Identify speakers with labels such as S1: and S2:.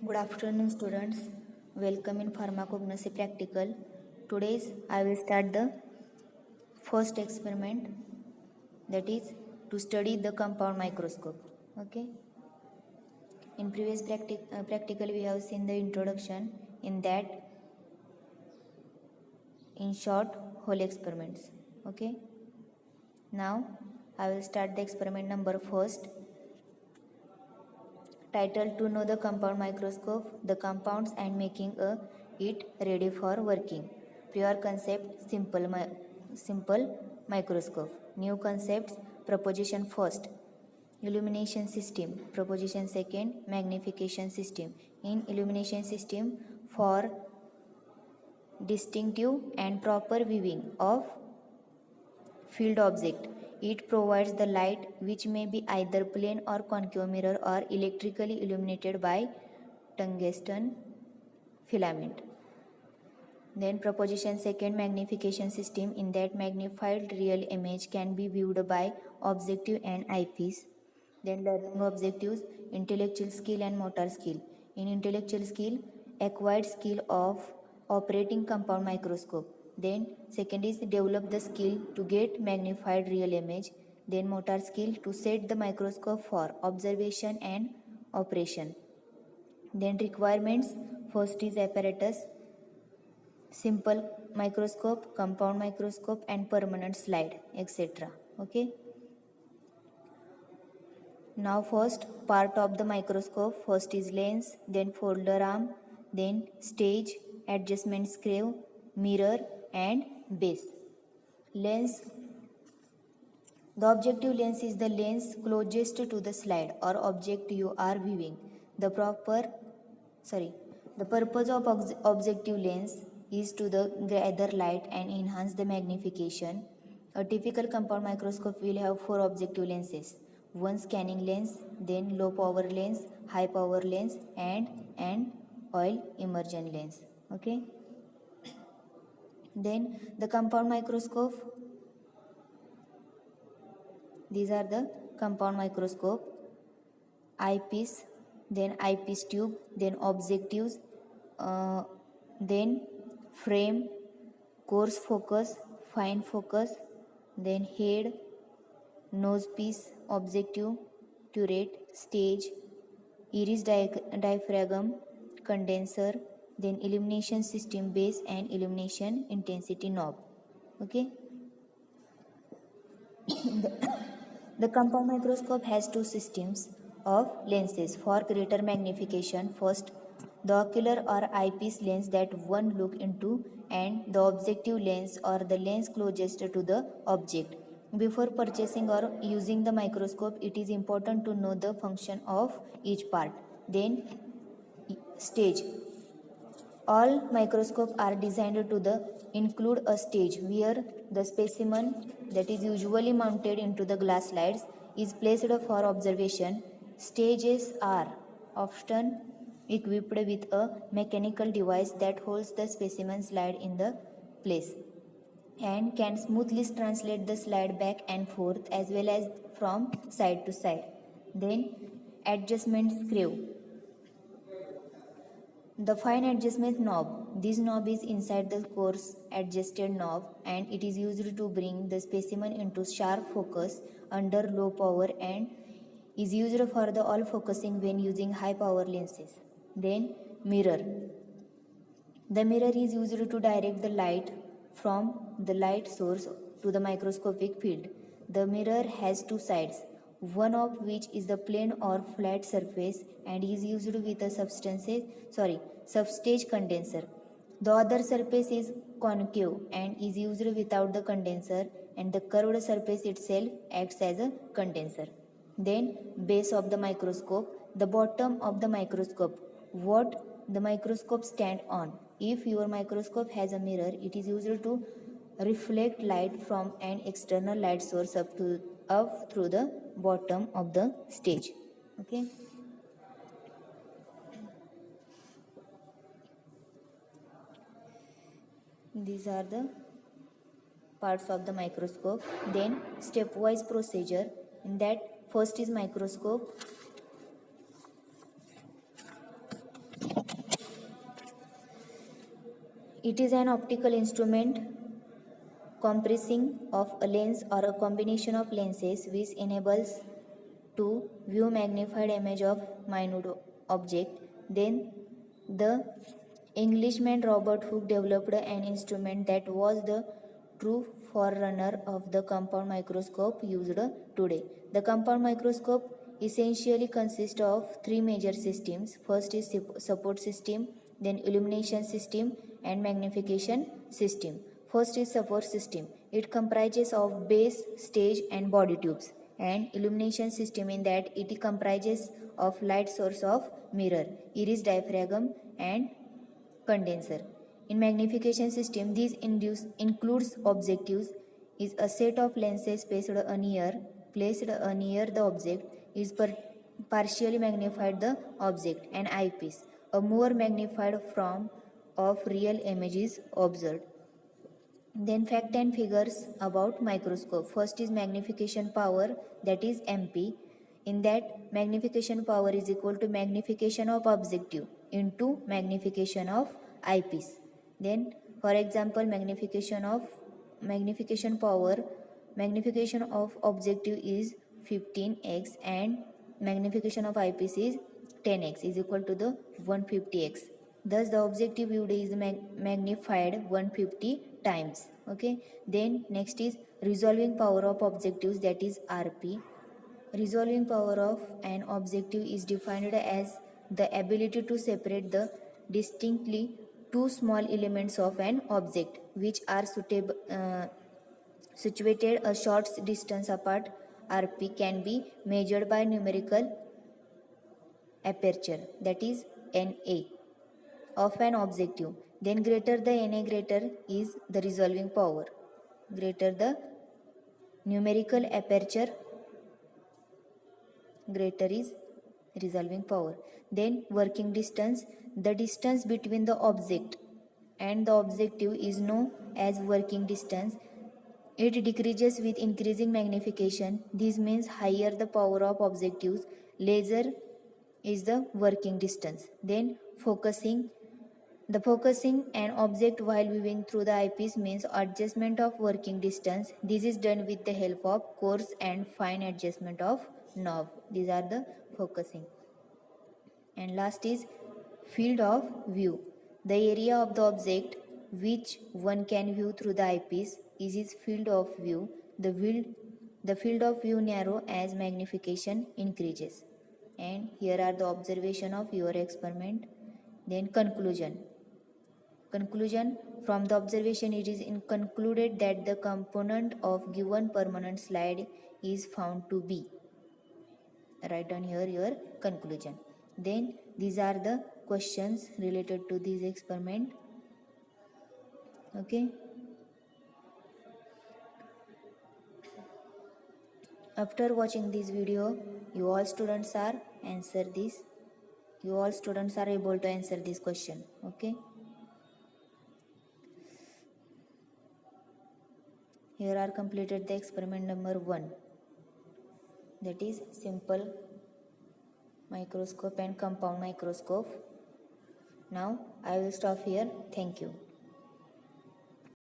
S1: Good afternoon, students. Welcome in pharmacognosy practical. Today's I will start the first experiment, that is to study the compound microscope. Okay. In previous practical we have seen the introduction. In that, in short, whole experiments. Okay. Now I will start the experiment number first. Title: to know the compound microscope, the compounds and making it ready for working. Prior concept: simple microscope. New concepts: proposition first, illumination system. Proposition second, magnification system. In illumination system, for distinctive and proper viewing of field object. It provides the light which may be either plane or concave mirror or electrically illuminated by tungsten filament. Then proposition second, magnification system. In that, magnified real image can be viewed by objective and eyepiece. Then learning objectives: intellectual skill and motor skill. In intellectual skill, acquired skill of operating compound microscope. Then second is develop the skill to get magnified real image. Then motor skill to set the microscope for observation and operation. Then requirements: first is apparatus, simple microscope, compound microscope and permanent slide, etc. Okay. Now first part of the microscope. First is lens, then folder arm, then stage, adjustment screw, mirror and base. Lens. The objective lens is the lens closest to the slide or object you are viewing. The purpose of objective lens is to gather light and enhance the magnification. A typical compound microscope will have 4 objective lenses: one scanning lens, then low power lens, high power lens and an oil immersion lens. Okay. Then the compound microscope. These are the compound microscope: eyepiece, then eyepiece tube, then objectives, then frame, coarse focus, fine focus, then head, nose piece, objective, turret, stage, iris diaphragm, condenser, then illumination system base and illumination intensity knob. Okay. The compound microscope has 2 systems of lenses for greater magnification. First, the ocular or eyepiece lens that one look into, and the objective lens or the lens closest to the object. Before purchasing or using the microscope, it is important to know the function of each part. Then stage. All microscopes are designed to include a stage where the specimen, that is usually mounted into the glass slides, is placed for observation. Stages are often equipped with a mechanical device that holds the specimen slide in the place and can smoothly translate the slide back and forth as well as from side to side. Then adjustment screw. The fine adjustment knob. This knob is inside the coarse adjusted knob and it is used to bring the specimen into sharp focus under low power and is used for the all focusing when using high power lenses. Then mirror. The mirror is used to direct the light from the light source to the microscopic field. The mirror has 2 sides, one of which is the plane or flat surface and is used with a substage condenser. The other surface is concave and is used without the condenser, and the curved surface itself acts as a condenser. Then base of the microscope, the bottom of the microscope, what the microscope stand on. If your microscope has a mirror, it is used to reflect light from an external light source up through the bottom of the stage. Okay. These are the parts of the microscope. Then stepwise procedure. In that, first is microscope. It is an optical instrument comprising of a lens or a combination of lenses which enables to view magnified image of minute object. Then the Englishman Robert Hooke developed an instrument that was the true forerunner of the compound microscope used today. The compound microscope essentially consists of three major systems. First is support system, then illumination system, and magnification system. First is support system. It comprises of base, stage, and body tubes. And illumination system, in that it comprises of light source of mirror, iris diaphragm, and condenser. In magnification system, these includes objectives, is a set of lenses placed near the object, is partially magnified the object, and eyepiece, a more magnified form of real image is observed. Then fact and figures about microscope. First is magnification power, that is MP. In that, magnification power is equal to magnification of objective into magnification of eyepiece. Then, for example, magnification of objective is 15x and magnification of eyepiece is 10x is equal to the 150x. Thus, the objective viewed is magnified 150 times. Okay. Then next is resolving power of objectives, that is RP. Resolving power of an objective is defined as the ability to separate the distinctly two small elements of an object which are situated a short distance apart. RP can be measured by numerical aperture, that is NA, of an objective. Then greater the NA, greater is the resolving power. Greater the numerical aperture, greater is resolving power. Then working distance, the distance between the object and the objective is known as working distance. It decreases with increasing magnification. This means higher the power of objectives, lesser is the working distance. Then focusing, the focusing an object while viewing through the eyepiece means adjustment of working distance. This is done with the help of coarse and fine adjustment of knob. These are the focusing. And last is field of view. The area of the object which one can view through the eyepiece is its field of view. The field of view narrow as magnification increases. And here are the observation of your experiment. Then conclusion. Conclusion, from the observation it is concluded that the component of given permanent slide is found to be. Write down here your conclusion. Then these are the questions related to this experiment. Okay. After watching this video, you all students are able to answer this question. Okay. Here are completed the experiment number 1, that is simple microscope and compound microscope. Now I will stop here. Thank you.